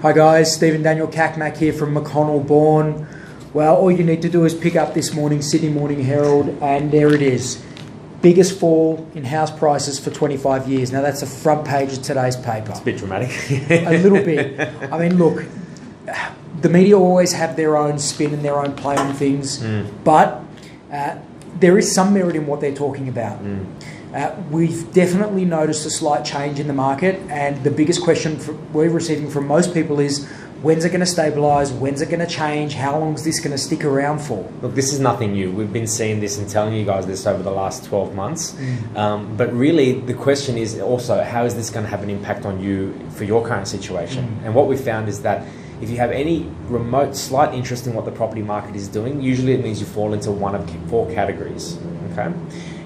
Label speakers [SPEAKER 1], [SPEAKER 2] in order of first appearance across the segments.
[SPEAKER 1] Hi guys, Stephen Daniel Cacmac here from McConnell Bourne. Well, all you need to do is pick up this morning's Sydney Morning Herald, and there it is. Biggest fall in house prices for 25 years. Now that's the front page of today's paper.
[SPEAKER 2] It's a bit dramatic.
[SPEAKER 1] A little bit. I mean, look, the media always have their own spin and their own play on things, but there is some merit in what they're talking about. We've definitely noticed a slight change in the market, and the biggest question we're receiving from most people is, when's it going to stabilise? When's it going to change? How long is this going to stick around for?
[SPEAKER 2] Look, this is nothing new. We've been seeing this and telling you guys this over the last 12 months. But really, the question is also, how is this going to have an impact on you for your current situation? And what we found is that if you have any remote, slight interest in what the property market is doing, usually it means you fall into one of 4 categories. Okay,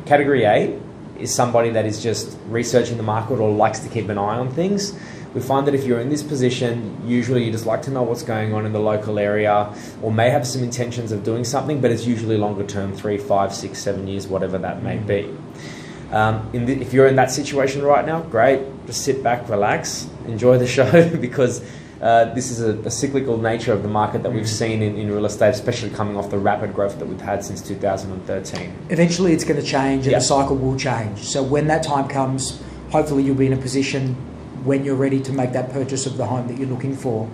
[SPEAKER 2] Category A is somebody that is just researching the market or likes to keep an eye on things. We find that if you're in this position, usually you just like to know what's going on in the local area, or may have some intentions of doing something, but it's usually longer term, 3, 5, 6, 7 years, whatever that may be. If you're in that situation right now, great. Just sit back, relax, enjoy the show, because this is a cyclical nature of the market that we've seen in real estate, especially coming off the rapid growth that we've had since 2013.
[SPEAKER 1] Eventually it's going to change, and the cycle will change. So when that time comes, hopefully you'll be in a position when you're ready to make that purchase of the home that you're looking for.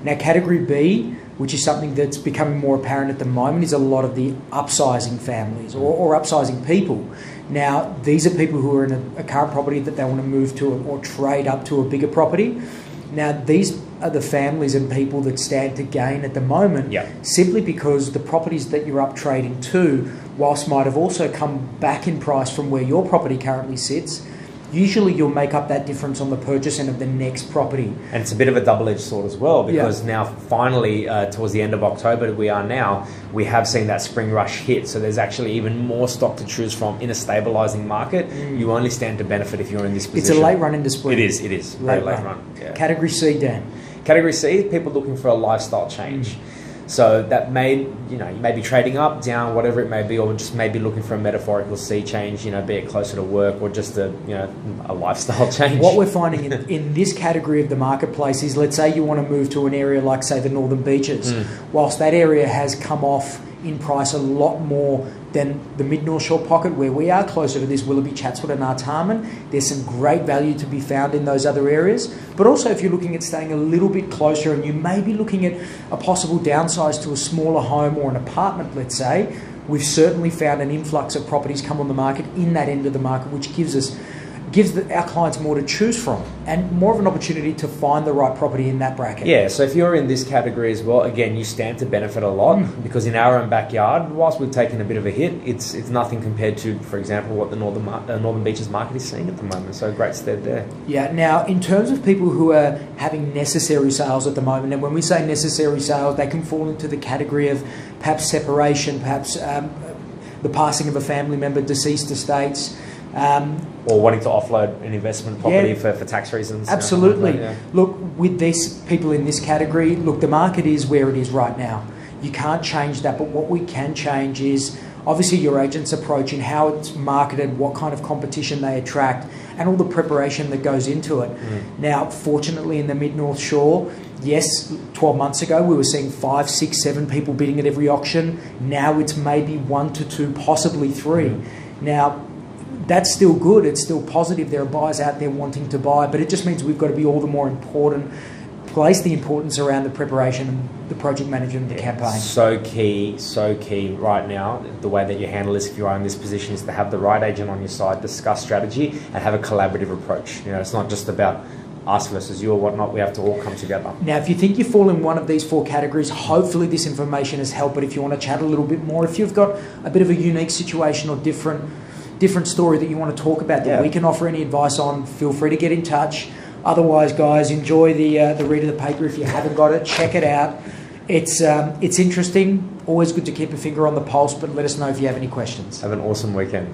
[SPEAKER 1] Now, Category B, which is something that's becoming more apparent at the moment, is a lot of the upsizing families or upsizing people. Now, these are people who are in a current property that they want to move to or trade up to a bigger property. Now, these are the families and people that stand to gain at the moment, simply because the properties that you're up trading to, whilst might have also come back in price from where your property currently sits, usually you'll make up that difference on the purchase end of the next property.
[SPEAKER 2] And it's a bit of a double-edged sword as well, because now finally, towards the end of October, we have seen that spring rush hit. So there's actually even more stock to choose from in a stabilising market. You only stand to benefit if you're in this position.
[SPEAKER 1] It's a late run into spring.
[SPEAKER 2] It is. Late run. Yeah.
[SPEAKER 1] Category C, Dan.
[SPEAKER 2] Category C, people looking for a lifestyle change. So that you may be trading up, down, whatever it may be, or just maybe looking for a metaphorical sea change, be it closer to work or just a lifestyle change.
[SPEAKER 1] What we're finding in this category of the marketplace is, let's say you want to move to an area like, say, the Northern Beaches. Whilst that area has come off in price a lot more than the mid-North Shore pocket where we are, closer to this Willoughby, Chatswood and Artarmon. There's some great value to be found in those other areas. But also if you're looking at staying a little bit closer and you may be looking at a possible downsize to a smaller home or an apartment, let's say, we've certainly found an influx of properties come on the market in that end of the market, which gives our clients more to choose from and more of an opportunity to find the right property in that bracket.
[SPEAKER 2] Yeah, so if you're in this category as well, again, you stand to benefit a lot because in our own backyard, whilst we've taken a bit of a hit, it's nothing compared to, for example, what the Northern Beaches market is seeing at the moment. So great stead there.
[SPEAKER 1] Yeah, now in terms of people who are having necessary sales at the moment, and when we say necessary sales, they can fall into the category of perhaps separation, perhaps the passing of a family member, deceased estates,
[SPEAKER 2] or wanting to offload an investment property for tax reasons.
[SPEAKER 1] Absolutely. Look, with these people in this category, look, the market is where it is right now. You can't change that, but what we can change is obviously your agent's approach and how it's marketed, what kind of competition they attract, and all the preparation that goes into it. Now, fortunately, in the Mid-North Shore, yes, 12 months ago, we were seeing 5, 6, 7 people bidding at every auction. Now it's maybe 1 to 2, possibly 3. Now, that's still good. It's still positive. There are buyers out there wanting to buy, but it just means we've got to be all the more place the importance around the preparation and the project management of the campaign.
[SPEAKER 2] So key right now. The way that you handle this, if you are in this position, is to have the right agent on your side, discuss strategy, and have a collaborative approach. It's not just about us versus you or whatnot. We have to all come together.
[SPEAKER 1] Now, if you think you fall in one of these 4 categories, hopefully this information has helped. But if you want to chat a little bit more, if you've got a bit of a unique situation or different story that you want to talk about that we can offer any advice on, feel free to get in touch. Otherwise, guys, enjoy the read of the paper. If you haven't got it, check it out. It's interesting. Always good to keep a finger on the pulse, but let us know if you have any questions.
[SPEAKER 2] Have an awesome weekend.